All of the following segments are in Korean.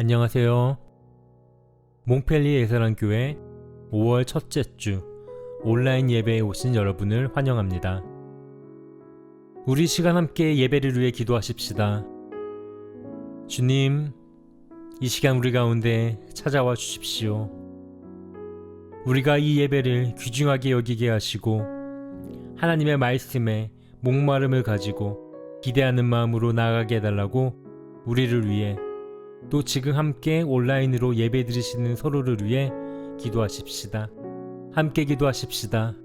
안녕하세요. 몽펠리에 예사랑교회 5월 첫째 주 온라인 예배에 오신 여러분을 환영합니다. 우리 시간 함께 예배를 위해 기도하십시다. 주님, 이 시간 우리 가운데 찾아와 주십시오. 우리가 이 예배를 귀중하게 여기게 하시고 하나님의 말씀에 목마름을 가지고 기대하는 마음으로 나아가게 해달라고 우리를 위해 또 지금 함께 온라인으로 예배 드리시는 서로를 위해 기도하십시다. 함께 기도하십시다.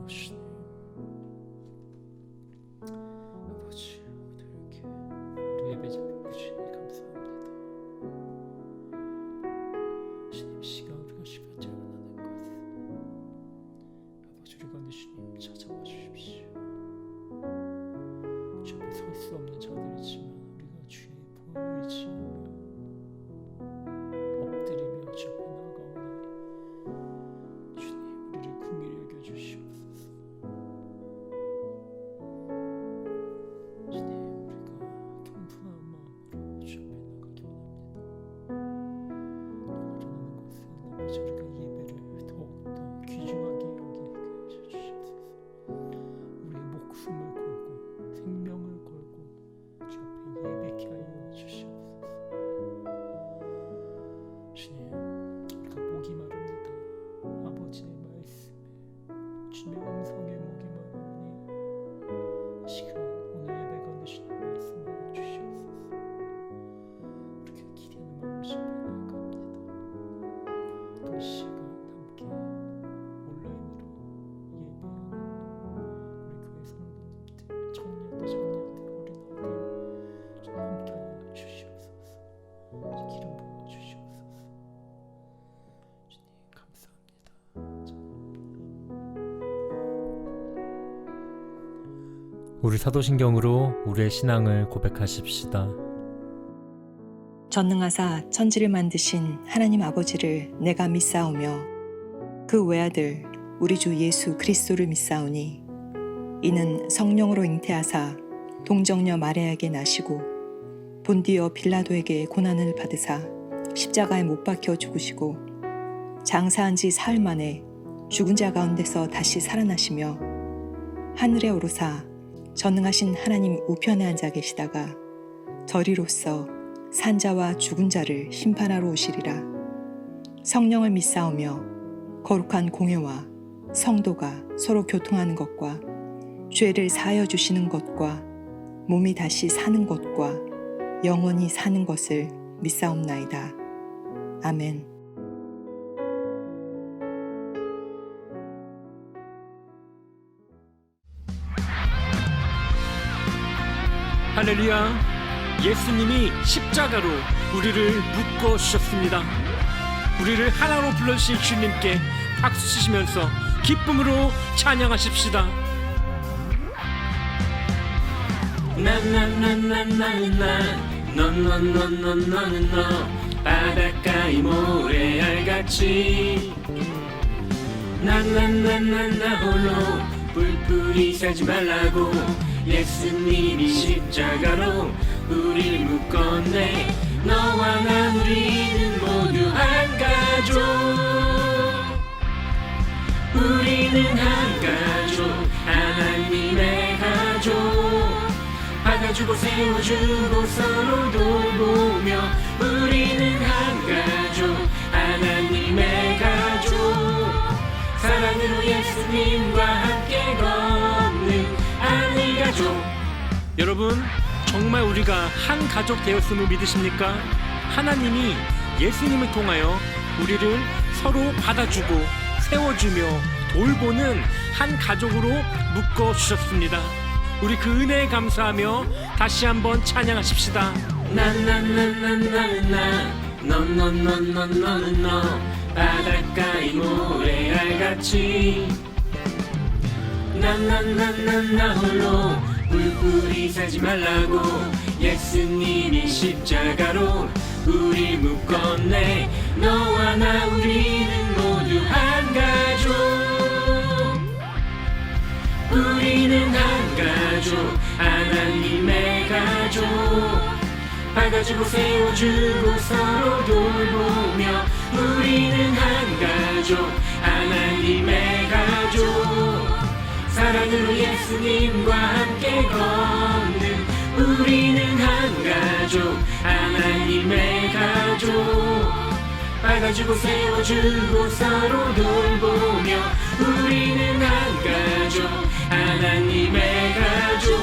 주님, 아버지, 오늘 이렇게 우리 예배 자리에 주시니 감사합니다. 주님, 시간 우리가 시간째 만나는 것 아버지, 우리 가운데 주님 찾아와 주십시오. 주 앞에 설 수 없는 자들이지만 우리가 주의 보이지 엎드리며 주 앞에 나아가오니 주님, 우리를 긍휼히 여겨주시옵소서. 주님, 우리가 겸손한 마음으로 주 앞에 나가기 원합니다. 나가려는 것은 아버지, 우리가 예배를 더욱더 귀중하게 여기게 하셔주시옵소서. 우리의 목숨을 걸고 생명을 걸고 주 앞에 예배케 하여 주시옵소서. 주님, 우리가 목이 마릅니다. 아버지의 말씀에 주님의 음성에 목이 마르니 이 시간 오늘 예배 가운데 주님 말씀을 주시옵소서. 우리가 기대하는 마음 주에 나아갑니다. 또 이 시간 함께 온라인으로 예배하는 우리 교회 성도님들, 청년들, 어린아이들 주님 함께하여 주시옵소서. 기름 부어 주시옵소서. 주님 감사합니다. 우리 사도신경으로 우리의 신앙을 고백하십시다. 전능하사 천지를 만드신 하나님 아버지를 내가 믿사오며 그 외아들 우리 주 예수 그리스도를 믿사오니 이는 성령으로 잉태하사 동정녀 마리아에게 나시고 본디오 빌라도에게 고난을 받으사 십자가에 못 박혀 죽으시고 장사한 지 사흘 만에 죽은 자 가운데서 다시 살아나시며 하늘에 오르사 전능하신 하나님 우편에 앉아 계시다가 저리로서 산자와 죽은 자를 심판하러 오시리라. 성령을 믿사오며 거룩한 공회와 성도가 서로 교통하는 것과 죄를 사하여 주시는 것과 몸이 다시 사는 것과 영원히 사는 것을 믿사옵나이다. 아멘. 할렐루야! 예수님이 십자가로 우리를 묶어 주셨습니다. 우리를 하나로 불러주신 주님께 박수 치시면서 기쁨으로 찬양하십시다. 나나나나나나 너너너너너너 바닷가의 모래알같이 나나나나나 홀로 뿔뿔이 살지 말라고 예수님이 십자가로 우리를 묶었네. 너와 나 우리는 모두 한 가족. 우리는 한 가족, 하나님의 가족. 받아주고 세워주고 서로 돌보며 우리는 한 가족, 하나님의 가족. 사랑으로 예수님과 함께 걷는 하늘 가족. 여러분, 정말 우리가 한 가족 되었음을 믿으십니까? 하나님이 예수님을 통하여 우리를 서로 받아주고 세워주며 돌보는 한 가족으로 묶어주셨습니다. 우리 그 은혜에 감사하며 다시 한번 찬양하십시다. 나나나나나나 너너너너너너 바닷가의 모래알같이 나나나나나 홀로 뿔뿔이 살지 말라고 예수님이 십자가로 우리 묶었네. 너와 나 우리는 모두 한 가족. 우리는 한 가족, 하나님의 가족. 받아주고 세워주고 서로 돌보며 우리는 한 가족, 하나님의 가족. 사랑으로 예수님과 함께 걷는 우리는 한 가족, 하나님의 가족. 받아주고 세워주고 서로 돌보며 우리는 한 가족, 하나님의 가족.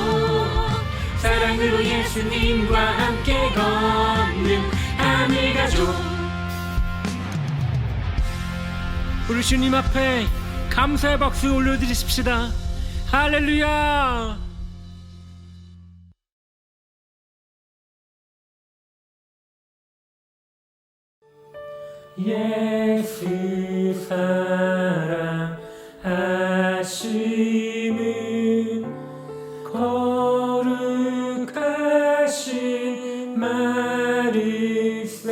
사랑으로 예수님과 함께 걷는 하늘 가족. 우리 주님 앞에 감사의 박수 올려드리십시다. 할렐루야. 예수 사랑하심은 거룩하신 말일세.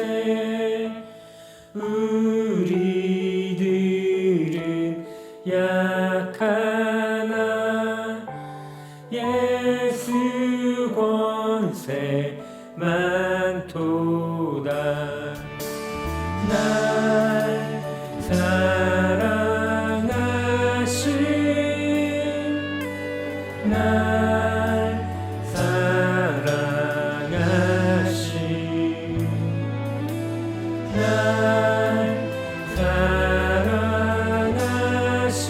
우리들은 약하나 예수 권세 많도다. 날 사랑하신 날 사랑하신 날 사랑하신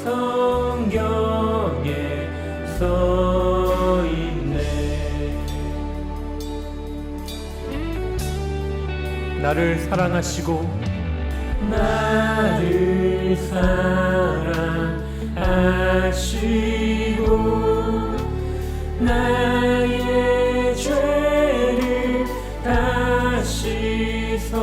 성경에 써있네. 나를 사랑하시고 나를 사랑하시고 나의 죄를 다 씻어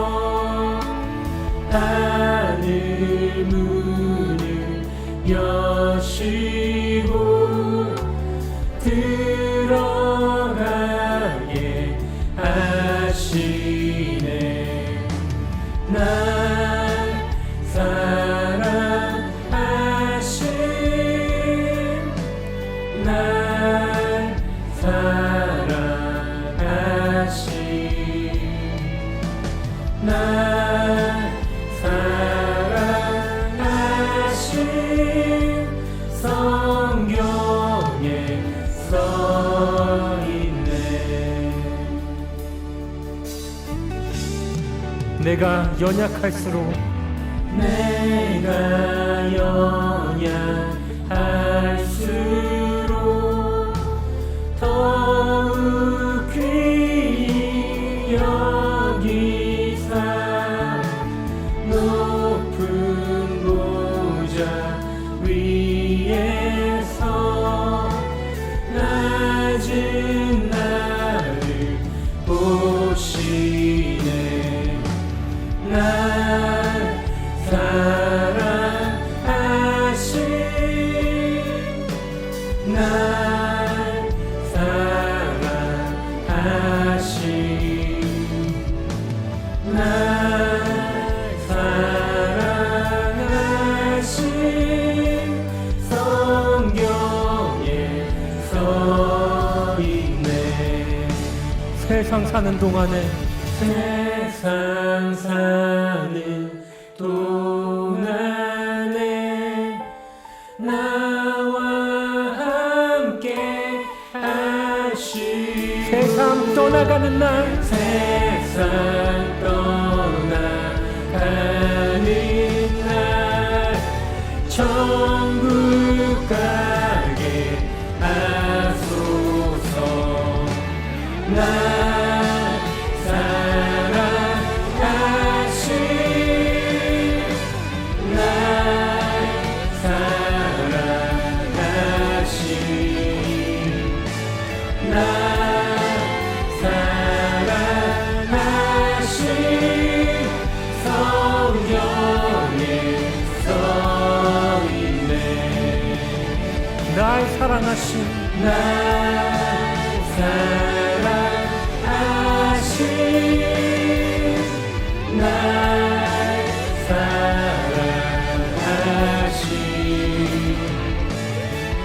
하늘 문을 여시고 들어가게 하시네. 날 사랑하신 날 사랑하신 날 사랑하신 성경에 써있네. 내가 연약할수록 내가 연약할수록 더욱 귀히 여기사 높은 보좌 위에서 낮은 나를 보시네. 날 사랑하신 날 사랑하신 날 사랑하신 성경에 써있네. 세상 사는 동안에 세상 사는 동안에 나와 함께 하시. 세상 떠나가는 날 세상 떠나가는 날 천국 가게 하소서. 날 날 사랑하신 날 사랑하신 날 사랑하신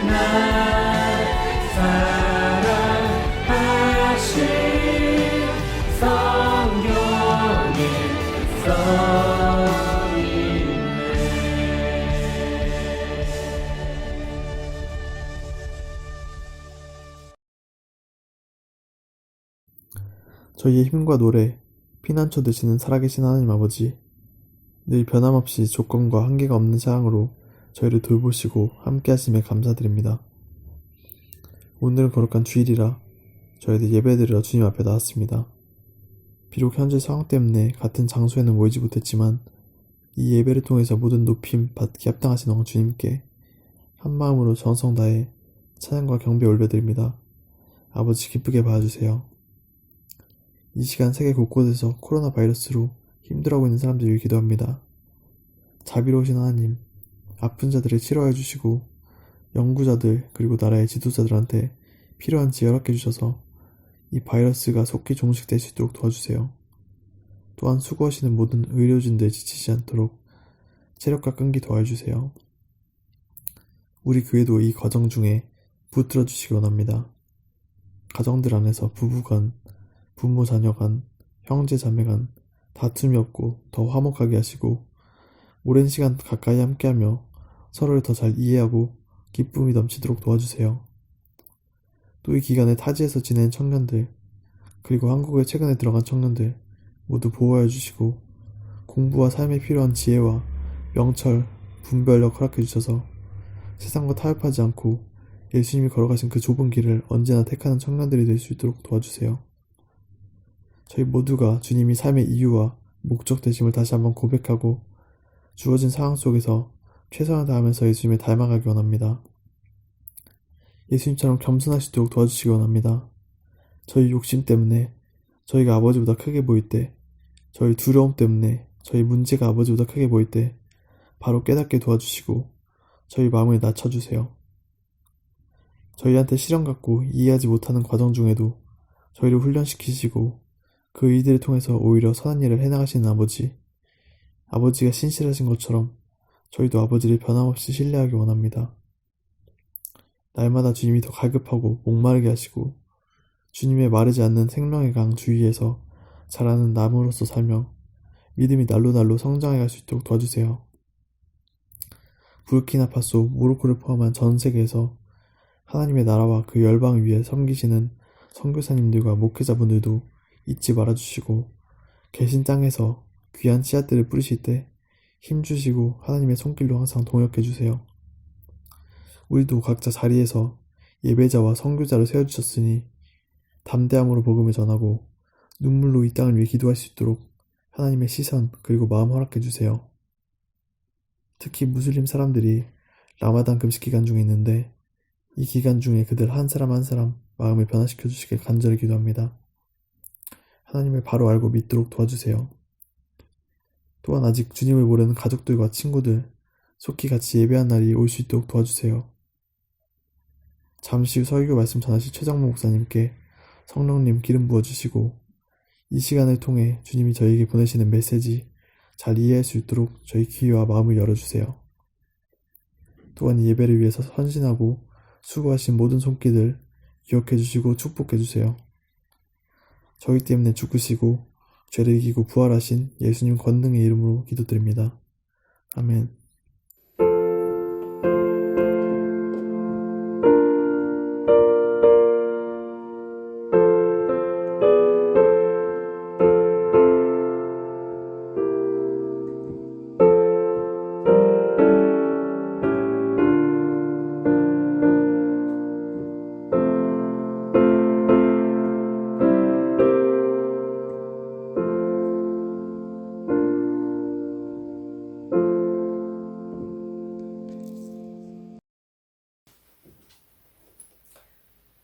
날 사랑하신 저희의 힘과 노래, 피난처 되시는 살아계신 하나님 아버지, 늘 변함없이 조건과 한계가 없는 사랑으로 저희를 돌보시고 함께 하심에 감사드립니다. 오늘은 거룩한 주일이라 저희들 예배드리러 주님 앞에 나왔습니다. 비록 현재 상황 때문에 같은 장소에는 모이지 못했지만 이 예배를 통해서 모든 높임 받기 합당하신 왕 주님께 한마음으로 정성 다해 찬양과 경배 올려드립니다. 아버지 기쁘게 봐주세요. 이 시간 세계 곳곳에서 코로나 바이러스로 힘들어하고 있는 사람들 위해 기도합니다. 자비로우신 하나님, 아픈 자들을 치료해 주시고 연구자들 그리고 나라의 지도자들한테 필요한 지혜 허락해 주셔서 이 바이러스가 속히 종식될 수 있도록 도와주세요. 또한 수고하시는 모든 의료진들 지치지 않도록 체력과 끈기 도와주세요. 우리 교회도 이 과정 중에 붙들어 주시기 원합니다. 가정들 안에서 부부 간, 부모 자녀 간, 형제 자매 간 다툼이 없고 더 화목하게 하시고 오랜 시간 가까이 함께하며 서로를 더 잘 이해하고 기쁨이 넘치도록 도와주세요. 또 이 기간에 타지에서 지낸 청년들 그리고 한국에 최근에 들어간 청년들 모두 보호해 주시고 공부와 삶에 필요한 지혜와 명철, 분별력 허락해 주셔서 세상과 타협하지 않고 예수님이 걸어가신 그 좁은 길을 언제나 택하는 청년들이 될 수 있도록 도와주세요. 저희 모두가 주님이 삶의 이유와 목적 되심을 다시 한번 고백하고 주어진 상황 속에서 최선을 다하면서 예수님을 닮아가기 원합니다. 예수님처럼 겸손할 수 있도록 도와주시기 원합니다. 저희 욕심 때문에 저희가 아버지보다 크게 보일 때, 저희 두려움 때문에 저희 문제가 아버지보다 크게 보일 때 바로 깨닫게 도와주시고 저희 마음을 낮춰주세요. 저희한테 시련 갖고 이해하지 못하는 과정 중에도 저희를 훈련시키시고 그 일들을 통해서 오히려 선한 일을 해나가시는 아버지가 신실하신 것처럼 저희도 아버지를 변함없이 신뢰하기 원합니다. 날마다 주님이 더 갈급하고 목마르게 하시고 주님의 마르지 않는 생명의 강 주위에서 자라는 나무로서 살며 믿음이 날로 성장해갈 수 있도록 도와주세요. 부르키나파소, 모로코를 포함한 전 세계에서 하나님의 나라와 그 열방 위에 섬기시는 선교사님들과 목회자분들도 잊지 말아주시고 계신 땅에서 귀한 씨앗들을 뿌리실 때 힘주시고 하나님의 손길로 항상 동역해주세요. 우리도 각자 자리에서 예배자와 선교자를 세워주셨으니 담대함으로 복음을 전하고 눈물로 이 땅을 위해 기도할 수 있도록 하나님의 시선 그리고 마음 허락해주세요. 특히 무슬림 사람들이 라마단 금식 기간 중에 있는데 이 기간 중에 그들 한 사람 한 사람 마음을 변화시켜 주시길 간절히 기도합니다. 하나님을 바로 알고 믿도록 도와주세요. 또한 아직 주님을 모르는 가족들과 친구들 속히 같이 예배한 날이 올 수 있도록 도와주세요. 잠시 후 설교 말씀 전하실 최정모 목사님께 성령님 기름 부어주시고 이 시간을 통해 주님이 저희에게 보내시는 메시지 잘 이해할 수 있도록 저희 귀와 마음을 열어주세요. 또한 이 예배를 위해서 헌신하고 수고하신 모든 손길들 기억해주시고 축복해주세요. 저희 때문에 죽으시고 죄를 이기고 부활하신 예수님 권능의 이름으로 기도드립니다. 아멘.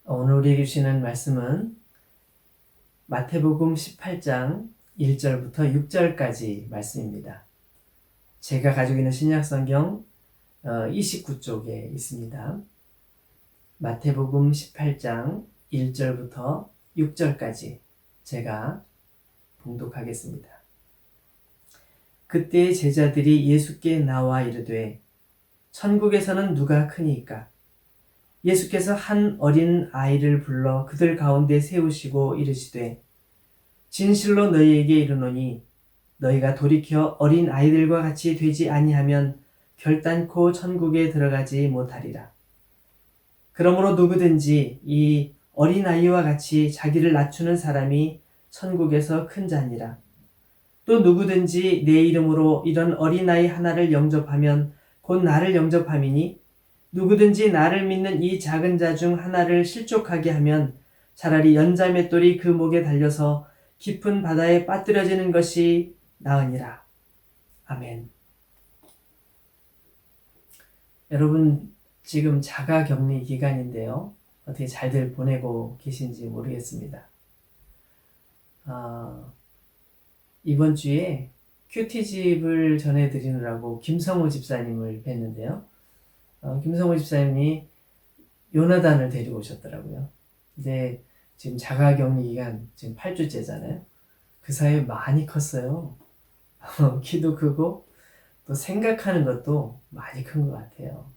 오늘 우리에게 주시는 말씀은 마태복음 18장 1절부터 6절까지 말씀입니다. 제가 가지고 있는 신약성경 29쪽에 있습니다. 마태복음 18장 1절부터 6절까지 제가 봉독하겠습니다. 그때 제자들이 예수께 나와 이르되 천국에서는 누가 크니까? 예수께서 한 어린 아이를 불러 그들 가운데 세우시고 이르시되 진실로 너희에게 이르노니 너희가 돌이켜 어린 아이들과 같이 되지 아니하면 결단코 천국에 들어가지 못하리라. 그러므로 누구든지 이 어린 아이와 같이 자기를 낮추는 사람이 천국에서 큰 자니라. 또 누구든지 내 이름으로 이런 어린아이 하나를 영접하면 곧 나를 영접함이니 누구든지 나를 믿는 이 작은 자 중 하나를 실족하게 하면 차라리 연자맷돌이 그 목에 달려서 깊은 바다에 빠뜨려지는 것이 나으니라. 아멘. 여러분, 지금 자가격리 기간인데요. 어떻게 잘들 보내고 계신지 모르겠습니다. 이번 주에 큐티집을 전해드리느라고 김성호 집사님을 뵀는데요. 김성호 집사님이 요나단을 데리고 오셨더라고요. 근데 지금 자가격리 기간 지금 8주째잖아요. 그 사이에 많이 컸어요. 키도 크고 또 생각하는 것도 많이 큰 것 같아요.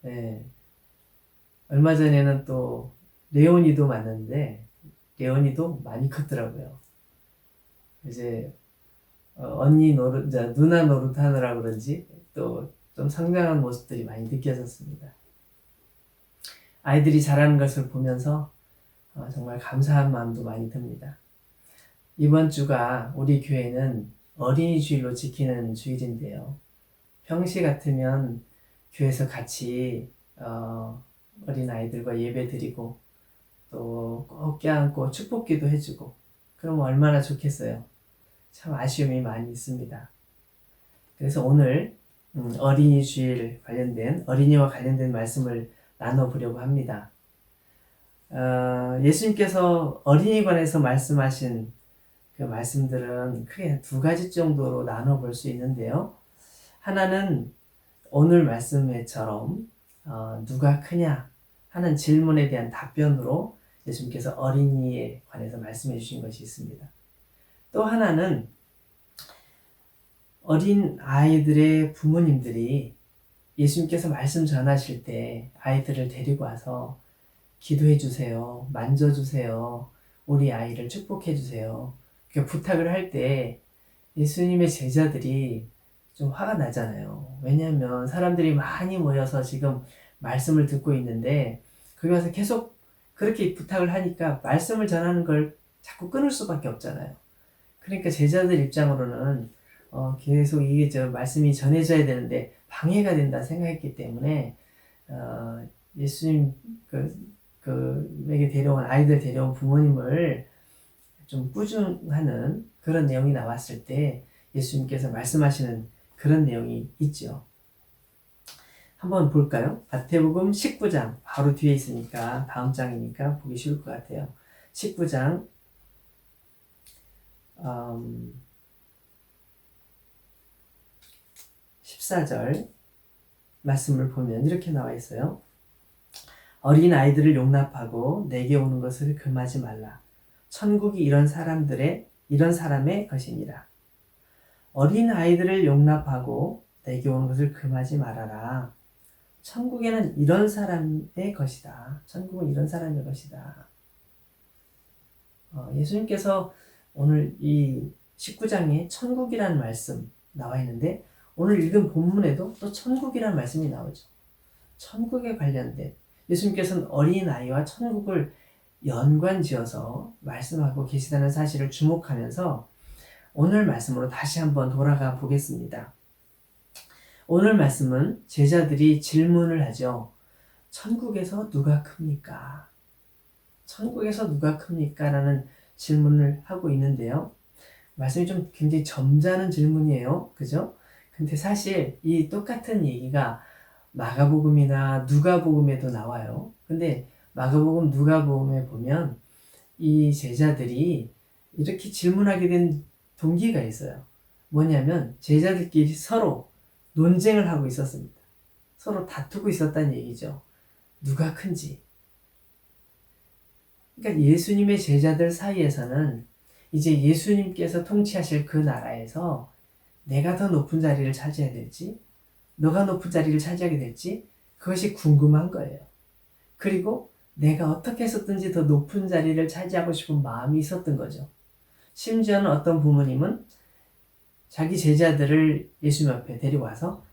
네. 얼마 전에는 또 레온이도 만났는데 레온이도 많이 컸더라고요. 이제 누나 노릇하느라 그런지 또 좀 성장한 모습들이 많이 느껴졌습니다. 아이들이 자라는 것을 보면서 정말 감사한 마음도 많이 듭니다. 이번 주가 우리 교회는 어린이 주일로 지키는 주일인데요. 평시 같으면 교회에서 같이 어린 아이들과 예배 드리고 또 꼭 껴안고 축복기도 해주고 그러면 얼마나 좋겠어요. 참 아쉬움이 많이 있습니다. 그래서 오늘 어린이 주일 관련된 어린이와 관련된 말씀을 나눠보려고 합니다. 예수님께서 어린이에 관해서 말씀하신 그 말씀들은 크게 두 가지 정도로 나눠볼 수 있는데요. 하나는 오늘 말씀처럼 누가 크냐 하는 질문에 대한 답변으로 예수님께서 어린이에 관해서 말씀해 주신 것이 있습니다. 또 하나는 어린 아이들의 부모님들이 예수님께서 말씀 전하실 때 아이들을 데리고 와서 기도해 주세요, 만져주세요, 우리 아이를 축복해 주세요. 그 부탁을 할 때 예수님의 제자들이 좀 화가 나잖아요. 왜냐하면 사람들이 많이 모여서 지금 말씀을 듣고 있는데 거기 와서 계속 그렇게 부탁을 하니까 말씀을 전하는 걸 자꾸 끊을 수밖에 없잖아요. 그러니까 제자들 입장으로는 계속 이게 말씀이 전해져야 되는데 방해가 된다 생각했기 때문에 예수님 에게 데려온 아이들 데려온 부모님을 좀 꾸중하는 그런 내용이 나왔을 때 예수님께서 말씀하시는 그런 내용이 있죠. 한번 볼까요? 마태복음 19장 바로 뒤에 있으니까 다음 장이니까 보기 쉬울 것 같아요. 19장 14절 말씀을 보면 이렇게 나와 있어요. 어린 아이들을 용납하고 내게 오는 것을 금하지 말라. 천국이 이런 사람의 것이니라. 어린 아이들을 용납하고 내게 오는 것을 금하지 말아라. 천국에는 이런 사람의 것이다. 천국은 이런 사람의 것이다. 예수님께서 오늘 이 19장에 천국이라는 말씀 나와 있는데 오늘 읽은 본문에도 또 천국이라는 말씀이 나오죠. 천국에 관련된 예수님께서는 어린아이와 천국을 연관지어서 말씀하고 계시다는 사실을 주목하면서 오늘 말씀으로 다시 한번 돌아가 보겠습니다. 오늘 말씀은 제자들이 질문을 하죠. 천국에서 누가 큽니까? 천국에서 누가 큽니까? 라는 질문을 하고 있는데요. 말씀이 좀 굉장히 점잖은 질문이에요. 그죠? 근데 사실 이 똑같은 얘기가 마가복음이나 누가복음에도 나와요. 근데 마가복음, 누가복음에 보면 이 제자들이 이렇게 질문하게 된 동기가 있어요. 뭐냐면 제자들끼리 서로 논쟁을 하고 있었습니다. 서로 다투고 있었다는 얘기죠. 누가 큰지. 그러니까 예수님의 제자들 사이에서는 이제 예수님께서 통치하실 그 나라에서 내가 더 높은 자리를 차지해야 될지, 너가 높은 자리를 차지하게 될지 그것이 궁금한 거예요. 그리고 내가 어떻게 해서든지 더 높은 자리를 차지하고 싶은 마음이 있었던 거죠. 심지어는 어떤 부모님은 자기 제자들을 예수님 앞에 데리고 와서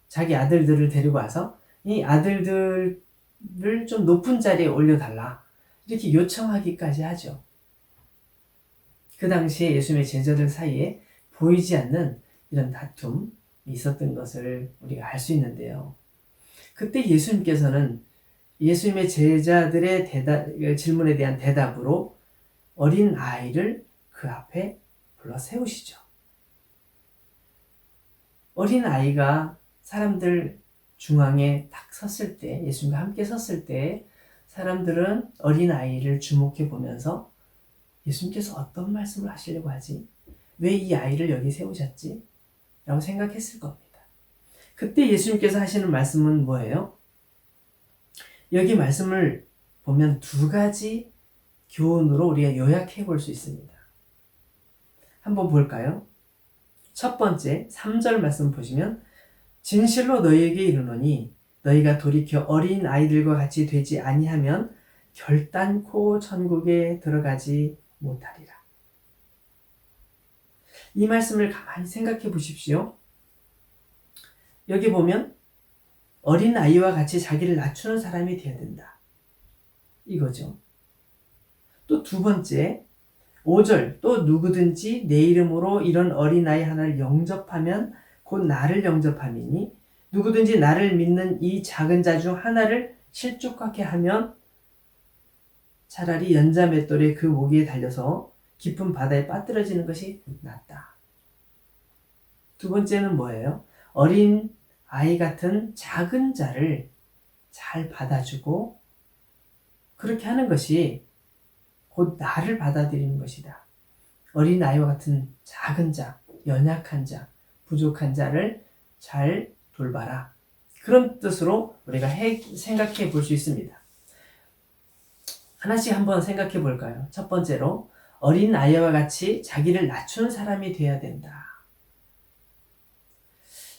자기 아들들을 데리고 와서 이 아들들을 좀 높은 자리에 올려달라 이렇게 요청하기까지 하죠. 그 당시에 예수님의 제자들 사이에 보이지 않는 이런 다툼이 있었던 것을 우리가 알 수 있는데요. 그때 예수님께서는 예수님의 제자들의 질문에 대한 대답으로 어린 아이를 그 앞에 불러 세우시죠. 어린 아이가 사람들 중앙에 딱 섰을 때, 예수님과 함께 섰을 때 사람들은 어린 아이를 주목해 보면서 예수님께서 어떤 말씀을 하시려고 하지? 왜 이 아이를 여기 세우셨지? 라고 생각했을 겁니다. 그때 예수님께서 하시는 말씀은 뭐예요? 여기 말씀을 보면 두 가지 교훈으로 우리가 요약해 볼 수 있습니다. 한번 볼까요? 첫 번째 3절 말씀 보시면 진실로 너희에게 이르노니 너희가 돌이켜 어린 아이들과 같이 되지 아니하면 결단코 천국에 들어가지 못하리라. 이 말씀을 가만히 생각해 보십시오. 여기 보면 어린 아이와 같이 자기를 낮추는 사람이 되어야 된다. 이거죠. 또 두 번째 5절 또 누구든지 내 이름으로 이런 어린아이 하나를 영접하면 곧 나를 영접함이니 누구든지 나를 믿는 이 작은 자 중 하나를 실족하게 하면 차라리 연자 맷돌에 그 모기에 달려서 깊은 바다에 빠뜨려지는 것이 낫다. 두 번째는 뭐예요? 어린 아이 같은 작은 자를 잘 받아주고 그렇게 하는 것이 곧 나를 받아들이는 것이다. 어린 아이와 같은 작은 자, 연약한 자, 부족한 자를 잘 돌봐라. 그런 뜻으로 우리가 생각해 볼 수 있습니다. 하나씩 한번 생각해 볼까요? 첫 번째로 어린 아이와 같이 자기를 낮춘 사람이 되어야 된다.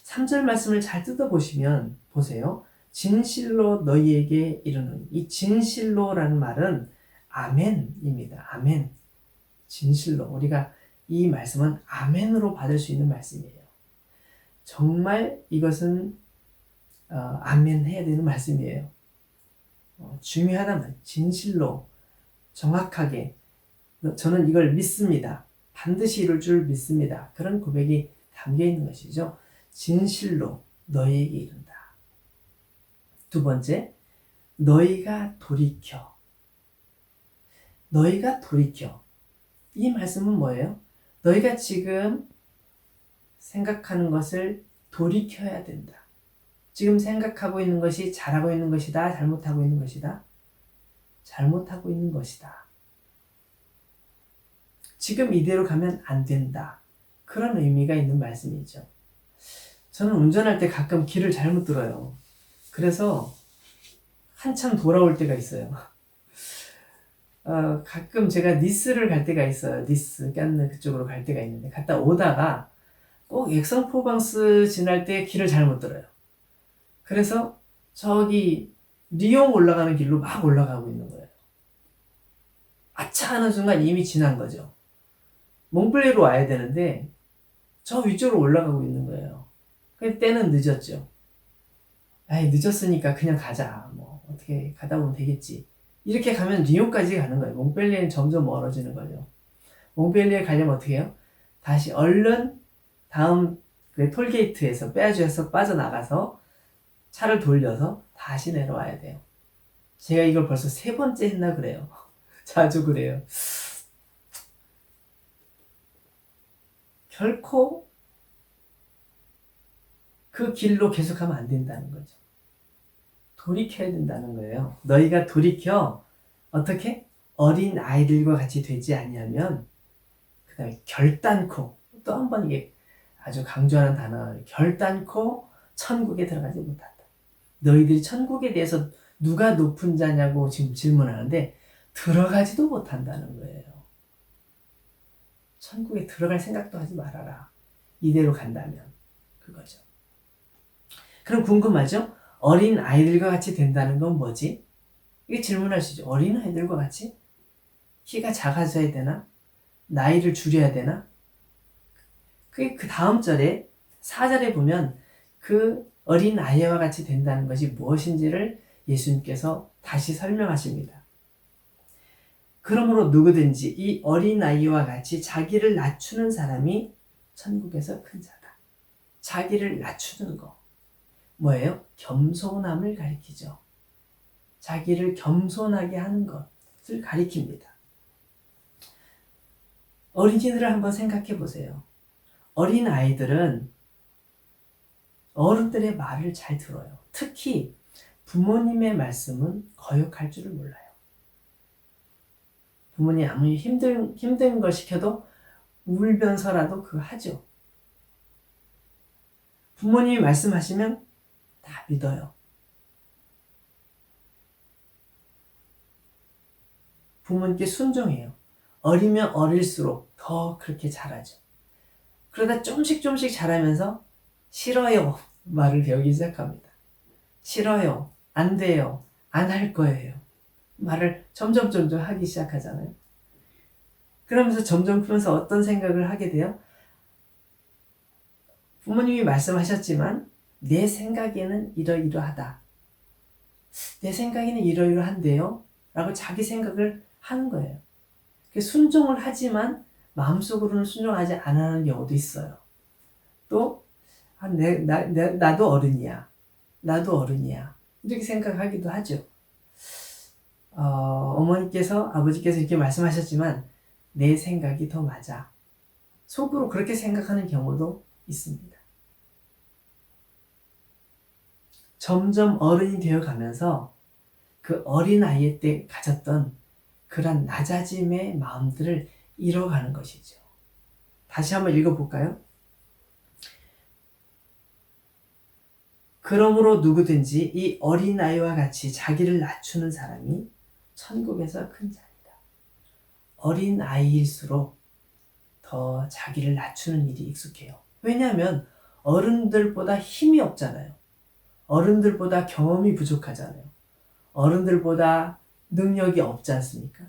3절 말씀을 잘 뜯어보시면 보세요. 진실로 너희에게 이르노니 이 진실로라는 말은 아멘입니다. 아멘. 진실로 우리가 이 말씀은 아멘으로 받을 수 있는 말씀이에요. 정말 이것은 아멘 해야 되는 말씀이에요. 중요하다면 진실로 정확하게 저는 이걸 믿습니다. 반드시 이룰 줄 믿습니다. 그런 고백이 담겨 있는 것이죠. 진실로 너희에게 이른다. 두 번째, 너희가 돌이켜. 너희가 돌이켜. 이 말씀은 뭐예요? 너희가 지금 생각하는 것을 돌이켜야 된다. 지금 생각하고 있는 것이 잘하고 있는 것이다, 잘못하고 있는 것이다. 잘못하고 있는 것이다. 지금 이대로 가면 안 된다. 그런 의미가 있는 말씀이죠. 저는 운전할 때 가끔 길을 잘못 들어요. 그래서 한참 돌아올 때가 있어요. 가끔 제가 니스를 갈 때가 있어요. 니스, 깐느 그쪽으로 갈 때가 있는데 갔다 오다가 꼭 액선-프로방스 지날 때 길을 잘못 들어요. 그래서 저기 리옹 올라가는 길로 막 올라가고 있는 거예요. 아차 하는 순간 이미 지난 거죠. 몽블레로 와야 되는데 저 위쪽으로 올라가고 있는 거예요. 때는 늦었죠. 아이 늦었으니까 그냥 가자. 뭐 어떻게 가다 보면 되겠지. 이렇게 가면 리옹까지 가는 거예요. 몽펠리에는 점점 멀어지는 거죠. 몽펠리에 가려면 어떻게 해요? 다시 얼른 다음 그 톨게이트에서 빼앗아서 빠져나가서 차를 돌려서 다시 내려와야 돼요. 제가 이걸 벌써 3번째 했나 그래요. 자주 그래요. 결코 그 길로 계속하면 안 된다는 거죠. 돌이켜야 된다는 거예요. 너희가 돌이켜 어떻게? 어린 아이들과 같이 되지 아니하면 그 다음에 결단코 또 한 번 이게 아주 강조하는 단어 결단코 천국에 들어가지 못한다. 너희들이 천국에 대해서 누가 높은 자냐고 지금 질문하는데 들어가지도 못한다는 거예요. 천국에 들어갈 생각도 하지 말아라. 이대로 간다면 그거죠. 그럼 궁금하죠? 어린 아이들과 같이 된다는 건 뭐지? 이게 질문할 수 있죠. 어린 아이들과 같이? 키가 작아져야 되나? 나이를 줄여야 되나? 그 다음 절에 4절에 보면 그 어린 아이와 같이 된다는 것이 무엇인지를 예수님께서 다시 설명하십니다. 그러므로 누구든지 이 어린아이와 같이 자기를 낮추는 사람이 천국에서 큰 자다. 자기를 낮추는 거. 뭐예요? 겸손함을 가리키죠. 자기를 겸손하게 하는 것을 가리킵니다. 어린이들을 한번 생각해 보세요. 어린 아이들은 어른들의 말을 잘 들어요. 특히 부모님의 말씀은 거역할 줄을 몰라요. 부모님 아무리 힘든 걸 시켜도 울면서라도 그거 하죠. 부모님이 말씀하시면 다 믿어요. 부모님께 순종해요. 어리면 어릴수록 더 그렇게 잘하죠. 그러다 조금씩 잘하면서 싫어요 말을 배우기 시작합니다. 싫어요, 안 돼요, 안 할 거예요 말을 점점 하기 시작하잖아요. 그러면서 점점 크면서 어떤 생각을 하게 돼요? 부모님이 말씀하셨지만 내 생각에는 이러이러하다. 내 생각에는 이러이러한데요? 라고 자기 생각을 하는 거예요. 순종을 하지만 마음속으로는 순종하지 않는 경우도 있어요. 또 나도 어른이야. 나도 어른이야. 이렇게 생각하기도 하죠. 어머니께서 아버지께서 이렇게 말씀하셨지만 내 생각이 더 맞아. 속으로 그렇게 생각하는 경우도 있습니다. 점점 어른이 되어가면서 그 어린아이 때 가졌던 그런 낮아짐의 마음들을 잃어가는 것이죠. 다시 한번 읽어볼까요? 그러므로 누구든지 이 어린아이와 같이 자기를 낮추는 사람이 천국에서 큰 자이다. 어린아이일수록 더 자기를 낮추는 일이 익숙해요. 왜냐하면 어른들보다 힘이 없잖아요. 어른들보다 경험이 부족하잖아요. 어른들보다 능력이 없지 않습니까?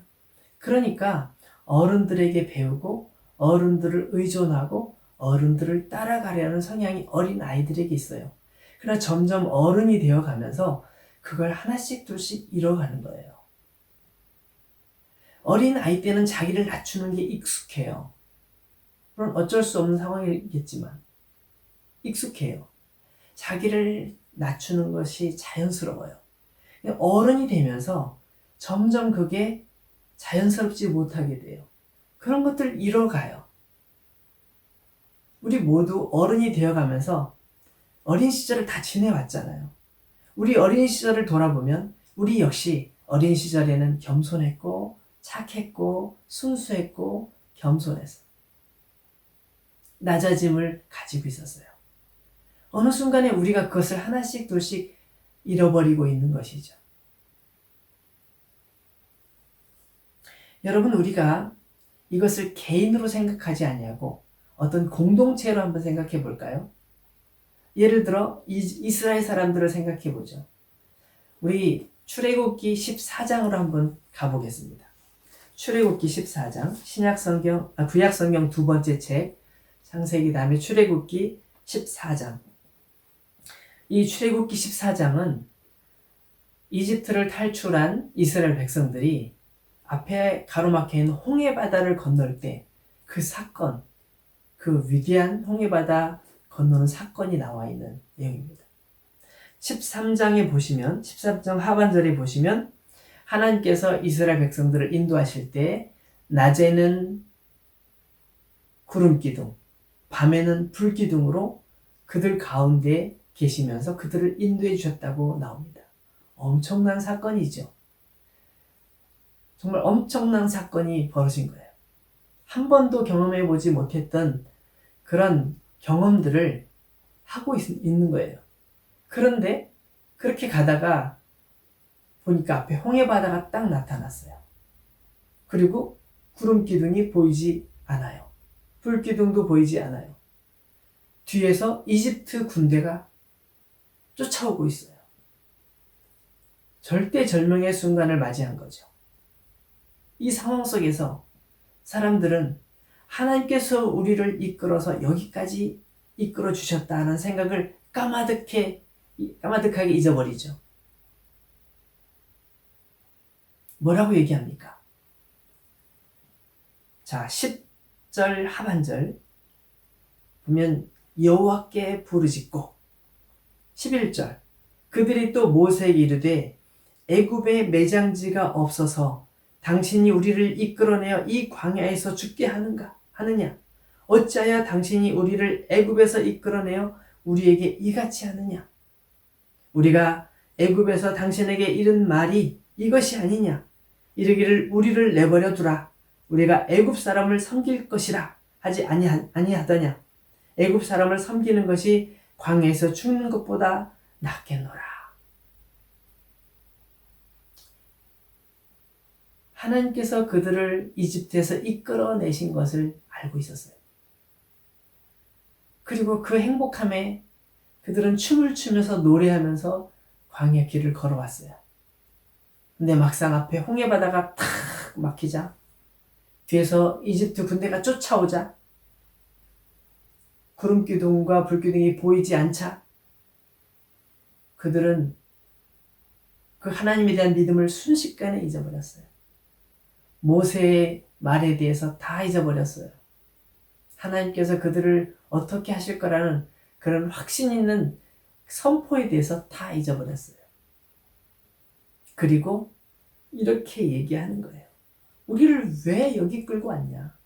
그러니까 어른들에게 배우고 어른들을 의존하고 어른들을 따라가려는 성향이 어린 아이들에게 있어요. 그러나 점점 어른이 되어가면서 그걸 하나씩 둘씩 잃어가는 거예요. 어린 아이 때는 자기를 낮추는 게 익숙해요. 물론 어쩔 수 없는 상황이겠지만 익숙해요. 자기를 낮추는 것이 자연스러워요. 어른이 되면서 점점 그게 자연스럽지 못하게 돼요. 그런 것들 잃어가요. 우리 모두 어른이 되어가면서 어린 시절을 다 지내왔잖아요. 우리 어린 시절을 돌아보면 우리 역시 어린 시절에는 겸손했고 착했고 순수했고 겸손했어. 낮아짐을 가지고 있었어요. 어느 순간에 우리가 그것을 하나씩 둘씩 잃어버리고 있는 것이죠. 여러분, 우리가 이것을 개인으로 생각하지 아니하고 어떤 공동체로 한번 생각해 볼까요? 예를 들어 이스라엘 사람들을 생각해 보죠. 우리 출애굽기 14장으로 한번 가보겠습니다. 출애굽기 14장, 구약성경 두 번째 책, 창세기 다음에 출애굽기 14장. 이 출애굽기 14장은 이집트를 탈출한 이스라엘 백성들이 앞에 가로막혀 있는 홍해바다를 건널 때 그 사건, 그 위대한 홍해바다 건너는 사건이 나와 있는 내용입니다. 13장에 보시면, 13장 하반절에 보시면 하나님께서 이스라엘 백성들을 인도하실 때 낮에는 구름기둥, 밤에는 불기둥으로 그들 가운데 계시면서 그들을 인도해 주셨다고 나옵니다. 엄청난 사건이죠. 정말 엄청난 사건이 벌어진 거예요. 한 번도 경험해 보지 못했던 그런 경험들을 하고 있는 거예요. 그런데 그렇게 가다가 보니까 앞에 홍해바다가 딱 나타났어요. 그리고 구름기둥이 보이지 않아요. 불기둥도 보이지 않아요. 뒤에서 이집트 군대가 쫓아오고 있어요. 절대절명의 순간을 맞이한 거죠. 이 상황 속에서 사람들은 하나님께서 우리를 이끌어서 여기까지 이끌어 주셨다는 생각을 까마득하게 잊어버리죠. 뭐라고 얘기합니까? 자, 10절 하반절 보면 여호와께 부르짖고 11절 그들이 또 모세에게 이르되 애굽에 매장지가 없어서 당신이 우리를 이끌어내어 이 광야에서 죽게 하느냐? 어찌하여 당신이 우리를 애굽에서 이끌어내어 우리에게 이같이 하느냐? 우리가 애굽에서 당신에게 이른 말이 이것이 아니냐? 이르기를 우리를 내버려 두라. 우리가 애굽 사람을 섬길 것이라 하지 아니하더냐? 애굽 사람을 섬기는 것이 광야에서 죽는 것보다 낫겠노라. 하나님께서 그들을 이집트에서 이끌어내신 것을 알고 있었어요. 그리고 그 행복함에 그들은 춤을 추면서 노래하면서 광야 길을 걸어왔어요. 근데 막상 앞에 홍해바다가 탁 막히자 뒤에서 이집트 군대가 쫓아오자 구름기둥과 불기둥이 보이지 않자 그들은 그 하나님에 대한 믿음을 순식간에 잊어버렸어요. 모세의 말에 대해서 다 잊어버렸어요. 하나님께서 그들을 어떻게 하실 거라는 그런 확신 있는 선포에 대해서 다 잊어버렸어요. 그리고 이렇게 얘기하는 거예요. 우리를 왜 여기 끌고 왔냐?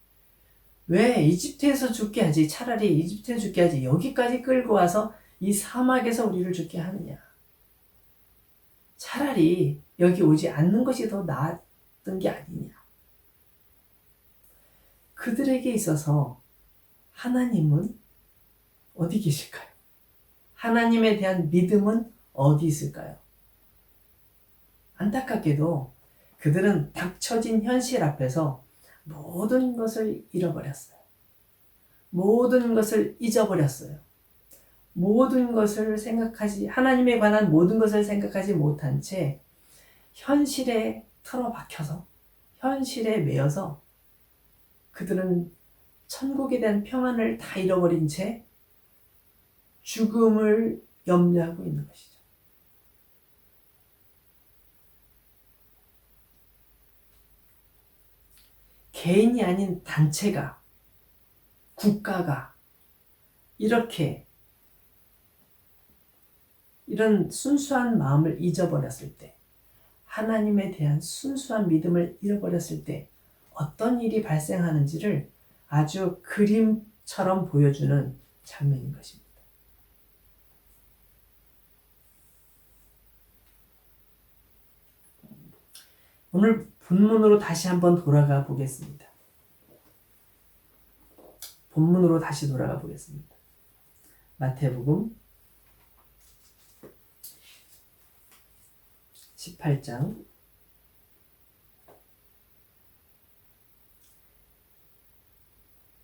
왜 이집트에서 죽게 하지? 차라리 이집트에서 죽게 하지. 여기까지 끌고 와서 이 사막에서 우리를 죽게 하느냐? 차라리 여기 오지 않는 것이 더 나았던 게 아니냐? 그들에게 있어서 하나님은 어디 계실까요? 하나님에 대한 믿음은 어디 있을까요? 안타깝게도 그들은 닥쳐진 현실 앞에서 모든 것을 잃어버렸어요. 모든 것을 잊어버렸어요. 모든 것을 하나님에 관한 모든 것을 생각하지 못한 채 현실에 틀어박혀서 현실에 매여서 그들은 천국에 대한 평안을 다 잃어버린 채 죽음을 염려하고 있는 것이죠. 개인이 아닌 단체가, 국가가 이렇게 이런 순수한 마음을 잊어버렸을 때, 하나님에 대한 순수한 믿음을 잃어버렸을 때 어떤 일이 발생하는지를 아주 그림처럼 보여주는 장면인 것입니다. 오늘 본문으로 다시 한번 돌아가 보겠습니다. 본문으로 다시 돌아가 보겠습니다. 마태복음 18장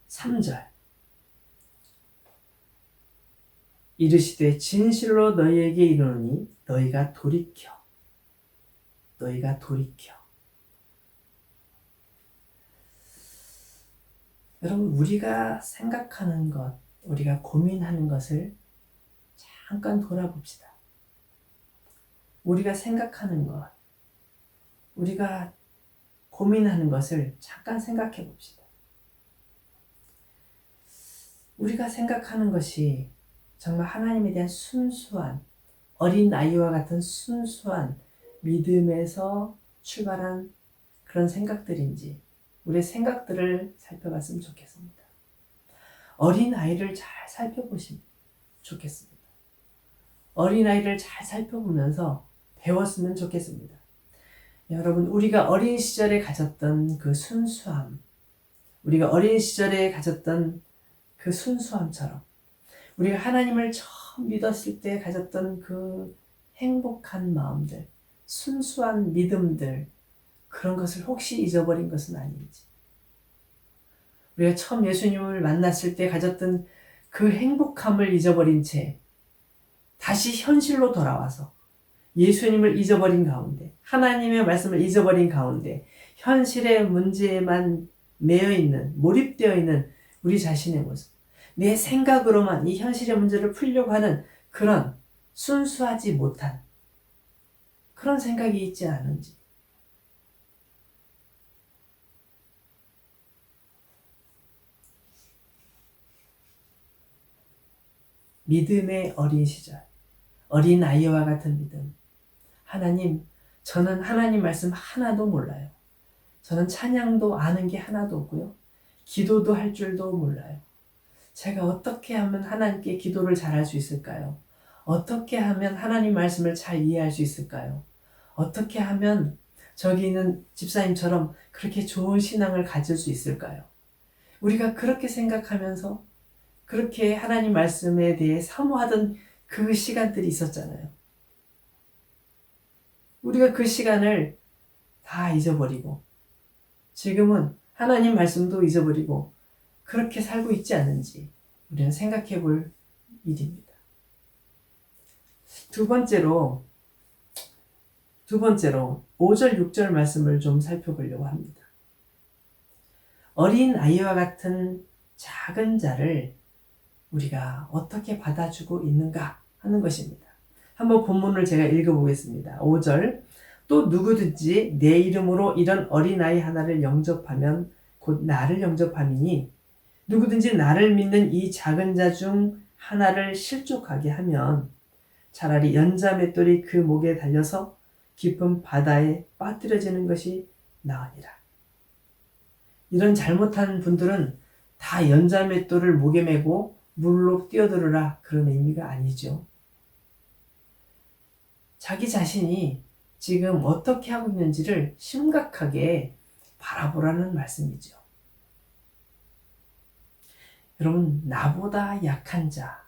3절 이르시되 진실로 너희에게 이르노니 너희가 돌이켜 여러분, 우리가 생각하는 것, 우리가 고민하는 것을 잠깐 돌아봅시다. 우리가 생각하는 것, 우리가 고민하는 것을 잠깐 생각해 봅시다. 우리가 생각하는 것이 정말 하나님에 대한 순수한 어린 아이와 같은 순수한 믿음에서 출발한 그런 생각들인지 우리의 생각들을 살펴봤으면 좋겠습니다. 어린 아이를 잘 살펴보시면 좋겠습니다. 어린 아이를 잘 살펴보면서 배웠으면 좋겠습니다. 여러분, 우리가 어린 시절에 가졌던 그 순수함, 우리가 어린 시절에 가졌던 그 순수함처럼 우리가 하나님을 처음 믿었을 때 가졌던 그 행복한 마음들, 순수한 믿음들, 그런 것을 혹시 잊어버린 것은 아닌지, 우리가 처음 예수님을 만났을 때 가졌던 그 행복함을 잊어버린 채 다시 현실로 돌아와서 예수님을 잊어버린 가운데, 하나님의 말씀을 잊어버린 가운데 현실의 문제에만 몰입되어 있는 우리 자신의 모습, 내 생각으로만 이 현실의 문제를 풀려고 하는 그런 순수하지 못한 그런 생각이 있지 않은지, 믿음의 어린 시절, 어린 아이와 같은 믿음. 하나님, 저는 하나님 말씀 하나도 몰라요. 저는 찬양도 아는 게 하나도 없고요. 기도도 할 줄도 몰라요. 제가 어떻게 하면 하나님께 기도를 잘할 수 있을까요? 어떻게 하면 하나님 말씀을 잘 이해할 수 있을까요? 어떻게 하면 저기 있는 집사님처럼 그렇게 좋은 신앙을 가질 수 있을까요? 우리가 그렇게 생각하면서 그렇게 하나님 말씀에 대해 사모하던 그 시간들이 있었잖아요. 우리가 그 시간을 다 잊어버리고 지금은 하나님 말씀도 잊어버리고 그렇게 살고 있지 않은지 우리는 생각해 볼 일입니다. 두 번째로 5절, 6절 말씀을 좀 살펴보려고 합니다. 어린 아이와 같은 작은 자를 우리가 어떻게 받아주고 있는가 하는 것입니다. 한번 본문을 제가 읽어보겠습니다. 5절, 또 누구든지 내 이름으로 이런 어린아이 하나를 영접하면 곧 나를 영접함이니 누구든지 나를 믿는 이 작은 자 중 하나를 실족하게 하면 차라리 연자 맷돌이 그 목에 달려서 깊은 바다에 빠뜨려지는 것이 나으니라. 이런 잘못한 분들은 다 연자 맷돌을 목에 메고 물로 뛰어들어라 그런 의미가 아니죠. 자기 자신이 지금 어떻게 하고 있는지를 심각하게 바라보라는 말씀이죠. 여러분, 나보다 약한 자,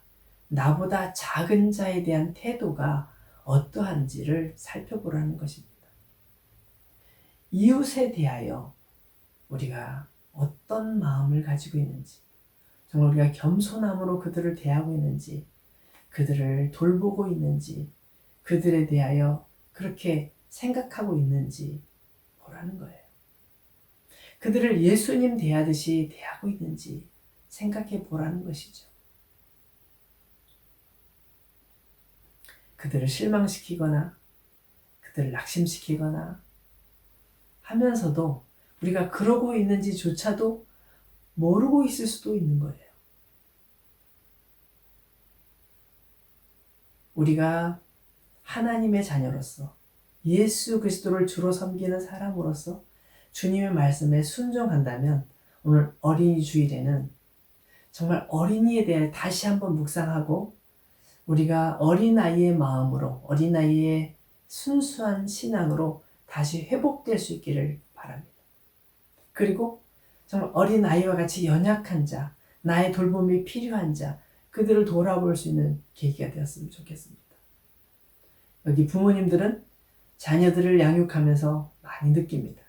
나보다 작은 자에 대한 태도가 어떠한지를 살펴보라는 것입니다. 이웃에 대하여 우리가 어떤 마음을 가지고 있는지, 정말 우리가 겸손함으로 그들을 대하고 있는지, 그들을 돌보고 있는지, 그들에 대하여 그렇게 생각하고 있는지 보라는 거예요. 그들을 예수님 대하듯이 대하고 있는지 생각해 보라는 것이죠. 그들을 실망시키거나 그들을 낙심시키거나 하면서도 우리가 그러고 있는지조차도 모르고 있을 수도 있는 거예요. 우리가 하나님의 자녀로서 예수 그리스도를 주로 섬기는 사람으로서 주님의 말씀에 순종한다면 오늘 어린이 주일에는 정말 어린이에 대해 다시 한번 묵상하고 우리가 어린아이의 마음으로 어린아이의 순수한 신앙으로 다시 회복될 수 있기를 바랍니다. 그리고 정말 어린아이와 같이 연약한 자, 나의 돌봄이 필요한 자, 그들을 돌아볼 수 있는 계기가 되었으면 좋겠습니다. 여기 부모님들은 자녀들을 양육하면서 많이 느낍니다.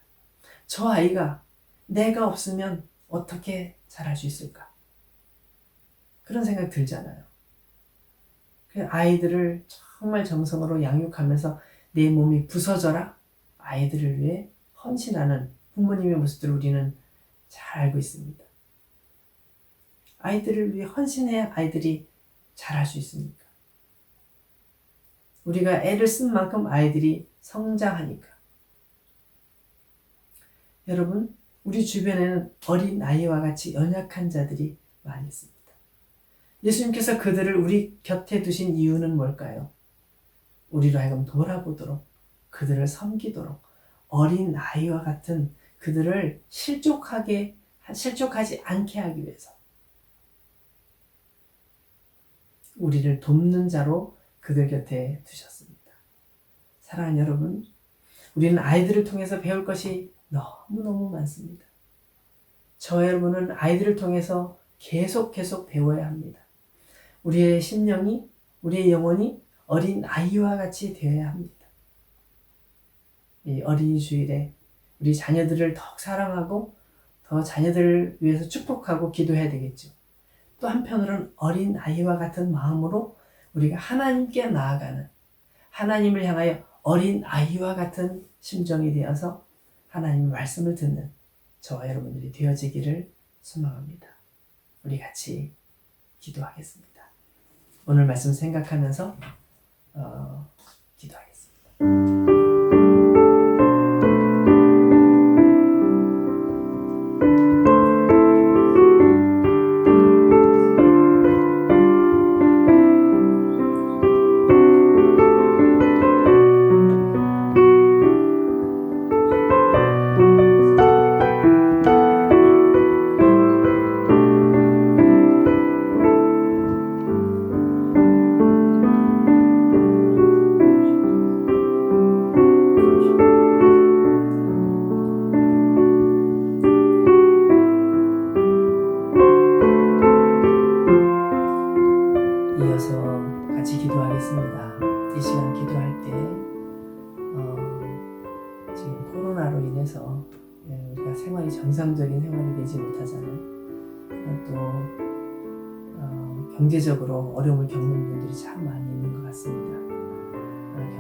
저 아이가 내가 없으면 어떻게 자랄 수 있을까? 그런 생각 들잖아요. 아이들을 정말 정성으로 양육하면서 내 몸이 부서져라 아이들을 위해 헌신하는 부모님의 모습들을 우리는 잘 알고 있습니다. 아이들을 위해 헌신해야 아이들이 자랄 수 있습니까? 우리가 애를 쓴 만큼 아이들이 성장하니까. 여러분, 우리 주변에는 어린 아이와 같이 연약한 자들이 많이 있습니다. 예수님께서 그들을 우리 곁에 두신 이유는 뭘까요? 우리로 하여금 돌아보도록, 그들을 섬기도록, 어린 아이와 같은 그들을 실족하지 않게 하기 위해서 우리를 돕는 자로 그들 곁에 두셨습니다. 사랑하는 여러분, 우리는 아이들을 통해서 배울 것이 너무너무 많습니다. 저 여러분은 아이들을 통해서 계속 배워야 합니다. 우리의 심령이, 우리의 영혼이 어린 아이와 같이 되어야 합니다. 이 어린이 주일에 우리 자녀들을 더욱 사랑하고 더 자녀들을 위해서 축복하고 기도해야 되겠죠. 또 한편으로는 어린 아이와 같은 마음으로 우리가 하나님께 나아가는, 하나님을 향하여 어린 아이와 같은 심정이 되어서 하나님의 말씀을 듣는 저와 여러분들이 되어지기를 소망합니다. 우리 같이 기도하겠습니다. 오늘 말씀 생각하면서 기도하겠습니다. 기도할 때 지금 코로나로 인해서 우리가 생활이 정상적인 생활이 되지 못하잖아요. 또 경제적으로 어려움을 겪는 분들이 참 많이 있는 것 같습니다.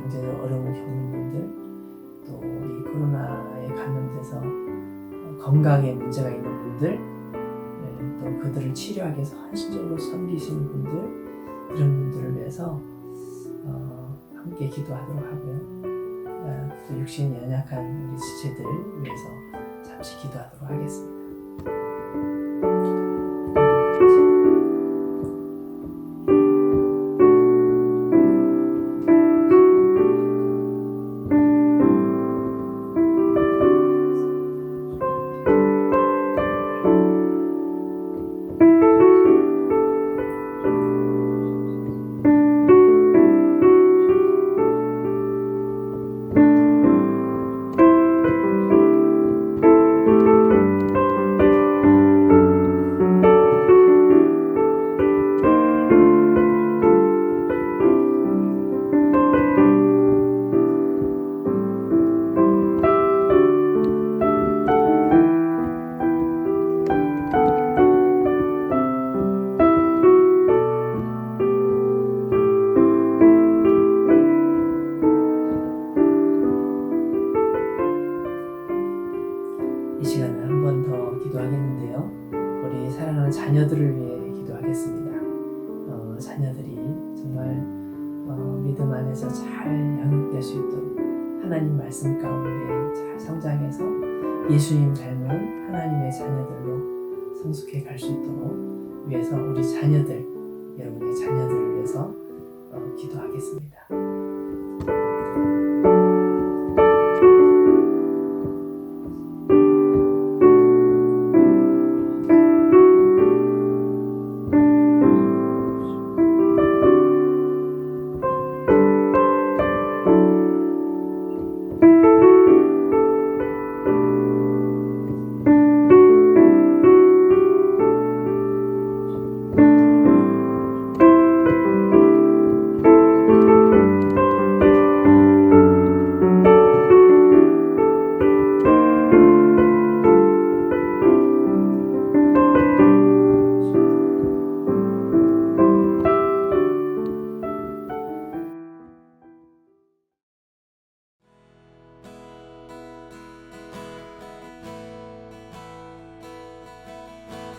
경제적 어려움을 겪는 분들, 또 우리 코로나에 감염돼서 건강에 문제가 있는 분들, 또 그들을 치료하기 위해서 헌신적으로 섬기시는 분들, 이런 분들을 위해서 함께 기도하도록 하고요. 또 육신이 연약한 우리 지체들을 위해서 잠시 기도하도록 하겠습니다. 이 시간을 한 번 더 기도하겠는데요. 우리 사랑하는 자녀들을 위해 기도하겠습니다. 자녀들이 정말 믿음 안에서 잘 양육될 수 있도록 하나님 말씀 가운데 잘 성장해서 예수님 닮은 하나님의 자녀들로 성숙해 갈 수 있도록 위해서 우리 자녀들, 여러분의 자녀들을 위해서 기도하겠습니다.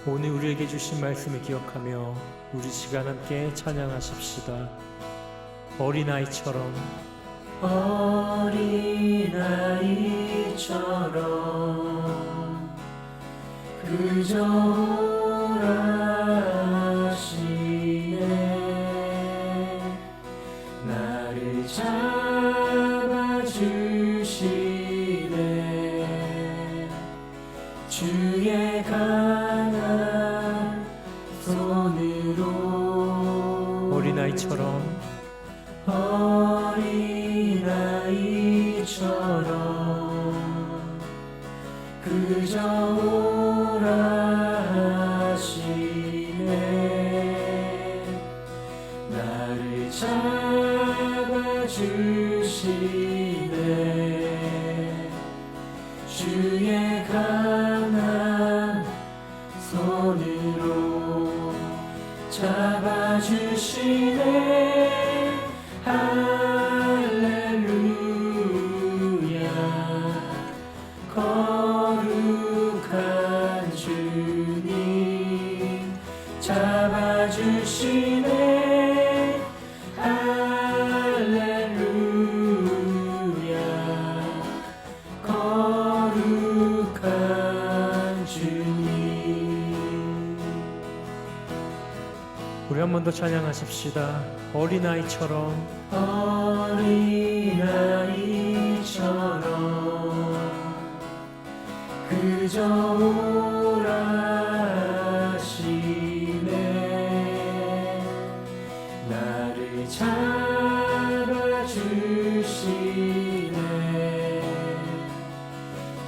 오늘 우리에게 주신 말씀을 기억하며 우리 시간 함께 찬양하십시다. 어린아이처럼 그저 오라시네 나를 잡아주시네 주의 강한 손으로 어린아이처럼 그저 오라 하시네 나를 잡아주시네 주의 강한 손으로 잡아주시네 할렐루야 거룩한 주님 잡아주시네 할렐루야 거룩한 주님. 우리 한 번 더 찬양하십시다. 어린아이처럼 그저 오라 하시네 나를 잡아주시네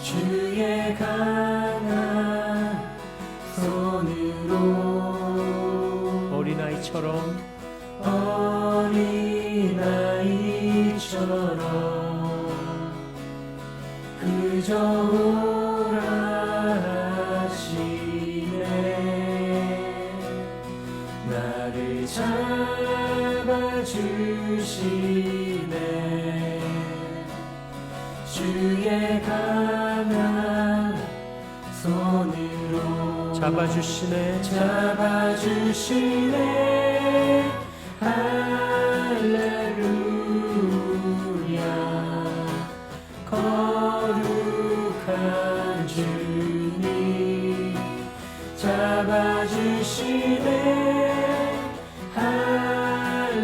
주의 강한 손으로 어린아이처럼 말처럼 그저 오라 하시네. 나를 잡아주시네. 주의 강한 손으로 잡아주시네. 할렐루야. 거룩한 주님 잡아주시네. 할렐루야.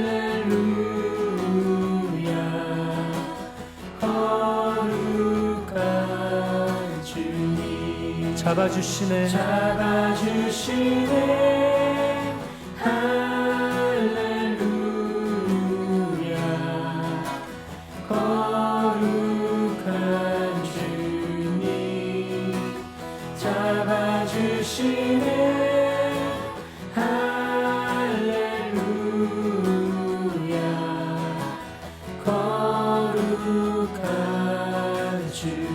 거룩한 주님 잡아주시네. 할렐루야. 거룩한 주님 잡아주시네. 할렐루야. 거룩한 주님.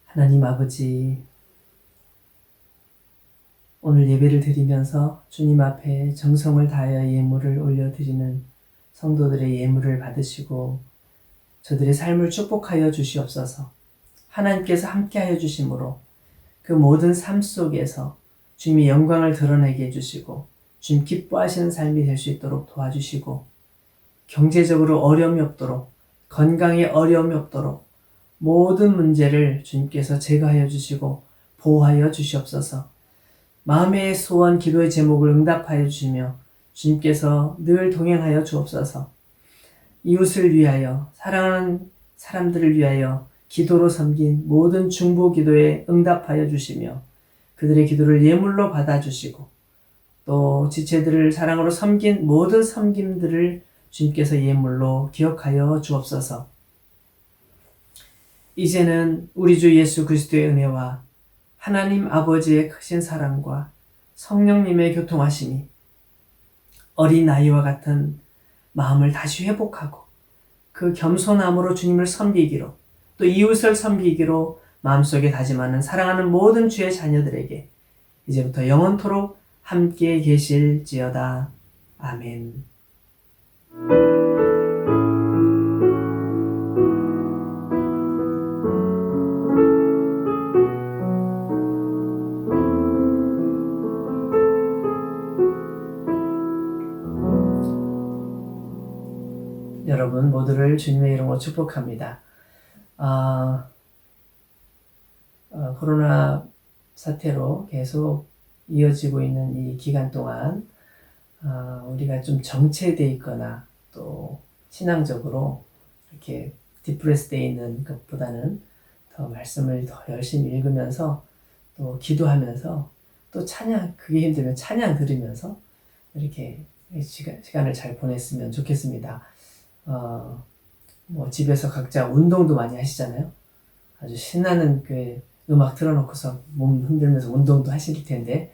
하나님 아버지, 오늘 예배를 드리면서 주님 앞에 정성을 다하여 예물을 올려드리는 성도들의 예물을 받으시고 저들의 삶을 축복하여 주시옵소서. 하나님께서 함께하여 주심으로 그 모든 삶 속에서 주님의 영광을 드러내게 해주시고 주님 기뻐하시는 삶이 될 수 있도록 도와주시고 경제적으로 어려움이 없도록 건강에 어려움이 없도록 모든 문제를 주님께서 제거하여 주시고 보호하여 주시옵소서. 마음의 소원, 기도의 제목을 응답하여 주시며 주님께서 늘 동행하여 주옵소서. 이웃을 위하여, 사랑하는 사람들을 위하여 기도로 섬긴 모든 중보 기도에 응답하여 주시며 그들의 기도를 예물로 받아주시고 또 지체들을 사랑으로 섬긴 모든 섬김들을 주님께서 예물로 기억하여 주옵소서. 이제는 우리 주 예수 그리스도의 은혜와 하나님 아버지의 크신 사랑과 성령님의 교통하심이 어린아이와 같은 마음을 다시 회복하고 그 겸손함으로 주님을 섬기기로 또 이웃을 섬기기로 마음속에 다짐하는 사랑하는 모든 주의 자녀들에게 이제부터 영원토록 함께 계실지어다. 아멘. 여러분 모두를 주님의 이름으로 축복합니다. 코로나 사태로 계속 이어지고 있는 이 기간 동안 우리가 좀 정체되어 있거나 또 신앙적으로 이렇게 디프레스되어 있는 것보다는 더 말씀을 더 열심히 읽으면서 또 기도하면서 또 찬양, 그게 힘들면 찬양 들으면서 이렇게 시간을 잘 보냈으면 좋겠습니다. 뭐 집에서 각자 운동도 많이 하시잖아요. 아주 신나는 그 음악 틀어놓고서 몸 흔들면서 운동도 하실 텐데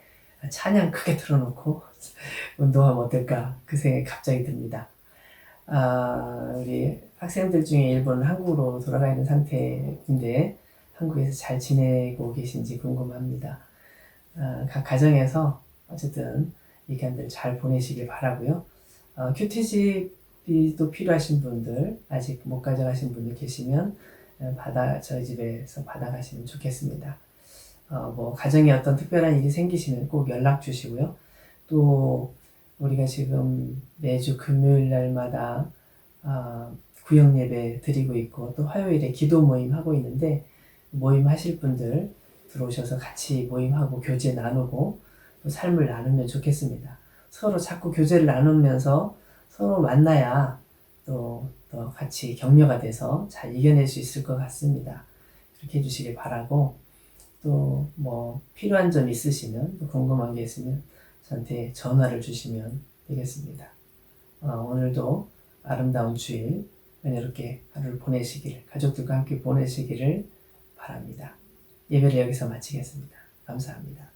찬양 크게 틀어놓고 운동하면 어떨까 그 생각이 갑자기 듭니다. 우리 학생들 중에 일부는 한국으로 돌아가 있는 상태인데 한국에서 잘 지내고 계신지 궁금합니다. 각 가정에서 어쨌든 이 기간들 잘 보내시길 바라고요. 큐티집이 또 필요하신 분들 아직 못 가져가신 분들 계시면 저희 집에서 받아가시면 좋겠습니다. 뭐 가정에 어떤 특별한 일이 생기시면 꼭 연락 주시고요. 또 우리가 지금 매주 금요일 날마다 구역 예배 드리고 있고 또 화요일에 기도 모임 하고 있는데 모임 하실 분들 들어오셔서 같이 모임하고 교제 나누고 또 삶을 나누면 좋겠습니다. 서로 자꾸 교제를 나누면서 서로 만나야 또 같이 격려가 돼서 잘 이겨낼 수 있을 것 같습니다. 그렇게 해주시길 바라고 또 뭐 필요한 점 있으시면 또 궁금한 게 있으면 저한테 전화를 주시면 되겠습니다. 오늘도 아름다운 주일 은혜롭게 하루를 보내시기를, 가족들과 함께 보내시기를 바랍니다. 예배를 여기서 마치겠습니다. 감사합니다.